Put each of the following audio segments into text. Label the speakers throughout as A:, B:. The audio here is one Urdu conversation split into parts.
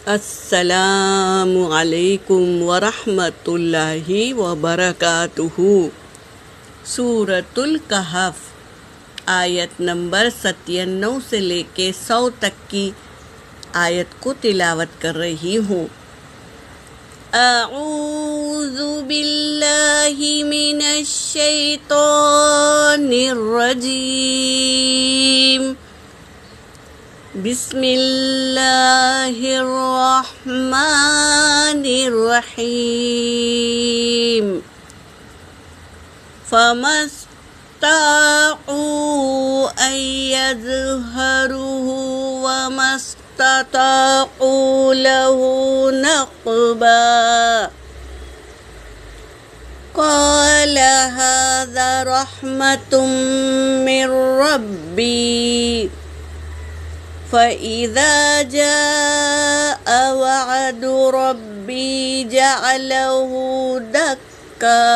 A: السلام علیکم ورحمۃ اللہ وبرکاتہ۔ سورۃ الکہف آیت نمبر 97 سے لے کے 100 تک کی آیت کو تلاوت کر رہی ہوں۔ اعوذ باللہ من الشیطان الرجیم، بسم اللہ الرحمن الرحیم۔ فما استطاعوا ان يظهروه وما استطاعوا له نقبا، قال هذا رحمة من ربي، فإذا جاء وعد ربي جعله دكا،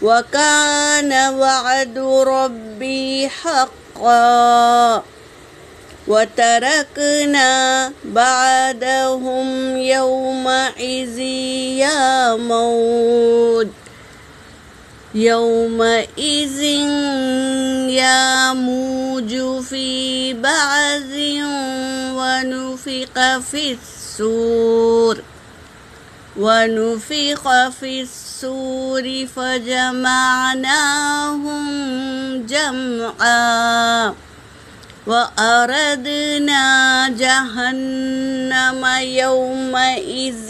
A: وكان وعد ربي حقا، وتركنا بعدهم يومئذ يومئذ يموج في بعض، ونفخ في الصور فجمعناهم جمعا، وأردنا جهنم يومئذ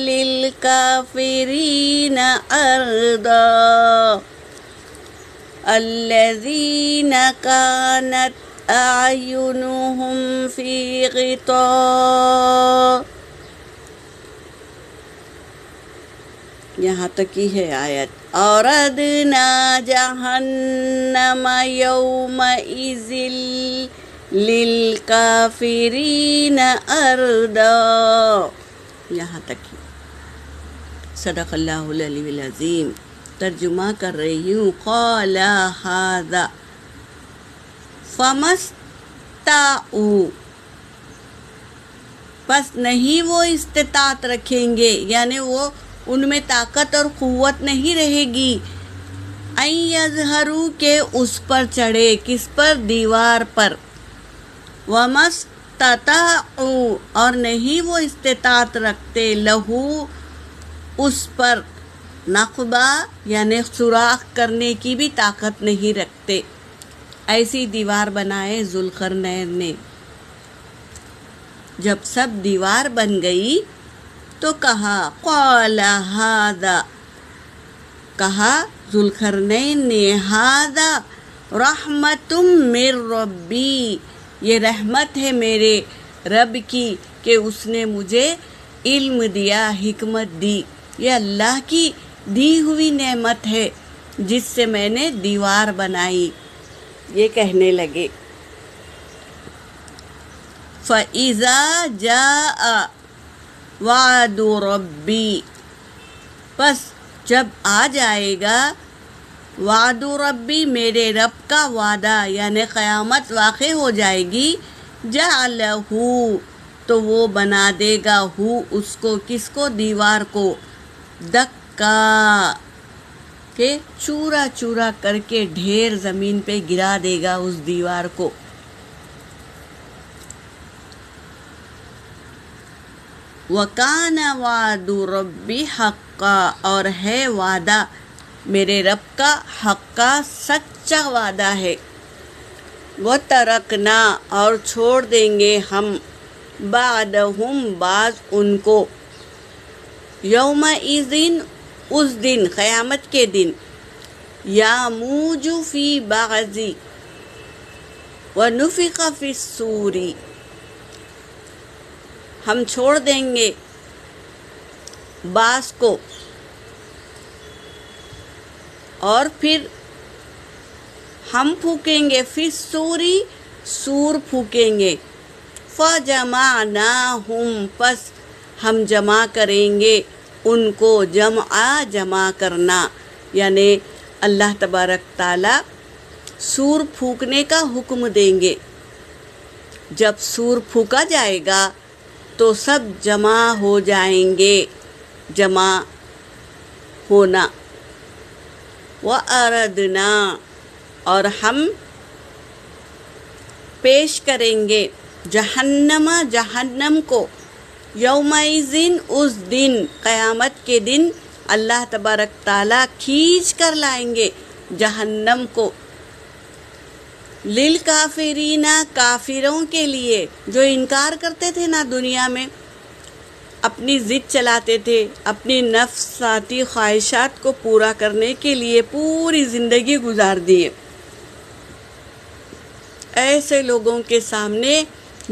A: للكافرين عرضا، الذين كانت أعينهم في غطاء۔ یہاں تک ہی ہے آیت۔ أردنا جہنم یومئذ للکافرین عرضا، یہاں تک ہی۔ صدق اللہ العلی العظیم۔ ترجمہ کر رہی ہوں۔ قال ھذا فما استطاعوا، پس نہیں وہ استطاعت رکھیں گے، یعنی وہ ان میں طاقت اور قوت نہیں رہے گی، ان یظہروا کہ اس پر چڑھے، کس پر؟ دیوار پر۔ وما استطاعوا اور نہیں وہ استطاعت رکھتے، لہو اس پر، نقبہ یعنی سوراخ کرنے کی بھی طاقت نہیں رکھتے۔ ایسی دیوار بنائے ذوالقرنین نے۔ جب سب دیوار بن گئی تو کہا قال ھذا، کہا ذوالقرنین نے، ھذا رحمۃ من ربی، یہ رحمت ہے میرے رب کی کہ اس نے مجھے علم دیا، حکمت دی، یہ اللہ کی دی ہوئی نعمت ہے جس سے میں نے دیوار بنائی۔ یہ کہنے لگے۔ فَإِذَا جَاءَ وعد ربی، پس جب آ جائے گا وعد ربی، میرے رب کا وعدہ، یعنی قیامت واقع ہو جائے گی، جعلہ تو وہ بنا دے گا ہو اس کو، کس کو؟ دیوار کو، دکا کہ چورا چورا کر کے ڈھیر زمین پہ گرا دے گا اس دیوار کو۔ وَكَانَ وَعْدُ رَبِّ حَقًّا، اور ہے وعدہ میرے رب کا حقا، سچا وعدہ ہے۔ وَتَرَكْنَا اور چھوڑ دیں گے ہم، بعدہم بعض ان کو، یومئذ اس دن، قیامت کے دن، یاموج فی بعض، ونفخ فی الصور، ہم چھوڑ دیں گے بعض کو اور پھر ہم پھونکیں گے، فی الصوری سور پھونکیں گے، فجمعناہم پس ہم جمع کریں گے، ان کو جمع کرنا، یعنی اللہ تبارک تعالیٰ سور پھونکنے کا حکم دیں گے۔ جب سور پھونکا جائے گا تو سب جمع ہو جائیں گے، جمع ہونا۔ وَأَرَدْنَا، اور ہم پیش کریں گے، جہنم کو، یومئذ، اس دن، قیامت کے دن اللہ تبارک تعالیٰ کھینچ کر لائیں گے جہنم کو، للکافرین، کافروں کے لیے جو انکار کرتے تھے نا دنیا میں، اپنی ضد چلاتے تھے، اپنی نفساتی خواہشات کو پورا کرنے کے لیے پوری زندگی گزار دیے، ایسے لوگوں کے سامنے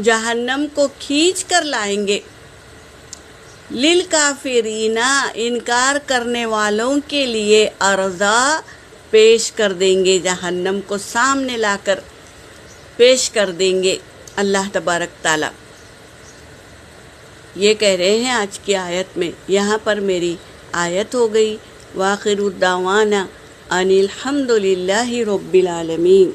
A: جہنم کو کھینچ کر لائیں گے، للکافرین، انکار کرنے والوں کے لیے، عرضا، پیش کر دیں گے، جہنم کو سامنے لا کر پیش کر دیں گے اللہ تبارک تعالیٰ۔ یہ کہہ رہے ہیں آج کی آیت میں۔ یہاں پر میری آیت ہو گئی۔ وآخر الدعوانا ان الحمد للہ رب العالمین۔